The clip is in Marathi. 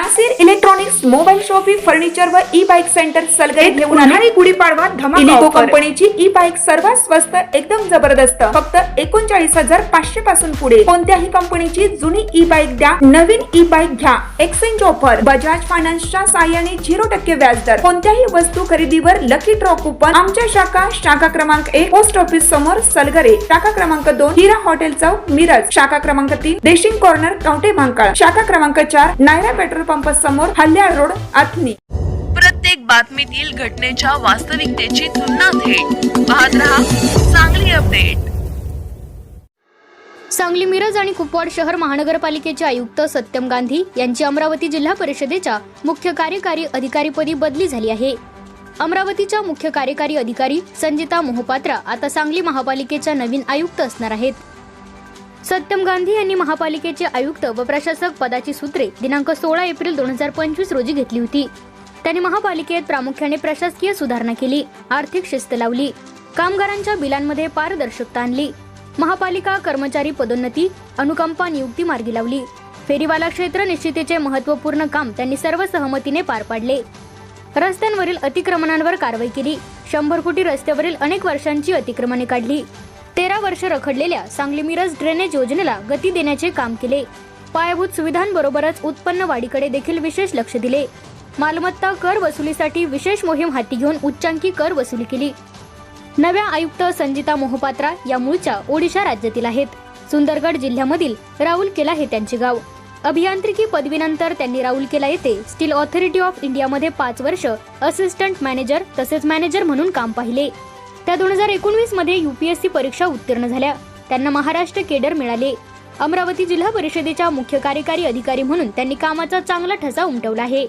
Nasir electronics mobile shoppe furniture व ई बाईक सेंटर सलगरे घेऊन आली गुढीपाडवा धमाका इलिको कंपनीची ई बाईक सर्वात स्वस्त एकदम जबरदस्त फक्त 39,500 पासून पुढे कोणत्याही कंपनीची जुनी ई बाईक द्या नवीन ई बाईक घ्या एक्सचेंज ऑफर बजाज फायनान्सच्या साहाय्याने 0% व्याजदर कोणत्याही वस्तू खरेदीवर लकी ड्रॉ कुपन आमच्या शाखा क्रमांक 1 पोस्ट ऑफिस समोर सलगरे शाखा क्रमांक 2 हिरा हॉटेल चौक मिरज शाखा क्रमांक 3 देशिंग कॉर्नर कवठे महांकाळ शाखा क्रमांक 4 नायरा पेट्रोल पंप समोर हल्याळ रोड आथनी। प्रत्येक बातमीतील घटनेच्या वास्तविकतेची तुलना थेट पाहत रहा सांगली अपडेट। सांगली मिरज आणि कुपवाड शहर महानगरपालिकेचे आयुक्त सत्यम गांधी यांची अमरावती जिल्हा परिषदेच्या मुख्य कार्यकारी अधिकारीपदी बदली झाली आहे। अमरावतीच्या मुख्य कार्यकारी अधिकारी संजिता मोहपात्रा आता सांगली महापालिकेच्या नवीन आयुक्त असणार आहेत। सत्यम गांधी यांनी महापालिकेचे आयुक्त व प्रशासक पदाची सूत्रे दिनांक 16 एप्रिल 2025 रोजी घेतली होती। त्यांनी महापालिकेत प्रामुख्याने प्रशासकीय सुधारणा केली, आर्थिक शिस्त लावली, कामगारांच्या बिलांमध्ये पारदर्शकता आणली, महापालिका कर्मचारी पदोन्नती, अनुकंपा नियुक्ती मार्गी लावली, फेरीवाला क्षेत्र निश्चितीचे महत्त्वपूर्ण काम त्यांनी सर्व सहमतीने पार पाडले। रस्त्यांवरील अतिक्रमणांवर कारवाई केली, 100 कोटी रस्त्यावरील अनेक वर्षांची अतिक्रमणे काढली, 13 वर्ष रखडलेल्या सांगली मिरज ड्रेनेज योजनेला गती देण्याचे काम केले, पायाभूत सुविधांबरोबरच उत्पन्न वाढीकडे देखील विशेष लक्ष दिले, मालमत्ता कर वसुलीसाठी विशेष मोहीम हाती घेऊन उच्चांकी कर वसुली केली। नव्या आयुक्त संजिता मोहपात्रा या मूळच्या ओडिशा राज्यातील आहेत। सुंदरगड जिल्ह्यामधील राऊरकेला हे त्यांचे गाव। अभियांत्रिकी पदवीनंतर त्यांनी राऊरकेला येथे स्टील ऑथॉरिटी ऑफ इंडियामध्ये 5 वर्ष असिस्टंट मॅनेजर तसेच मॅनेजर म्हणून काम पाहिले। त्या 2019 मध्ये UPSC परीक्षा उत्तीर्ण झाल्या। त्यांना महाराष्ट्र केडर मिळाले। अमरावती जिल्हा परिषदेच्या मुख्य कार्यकारी अधिकारी म्हणून त्यांनी कामाचा चांगला ठसा उमटवला आहे।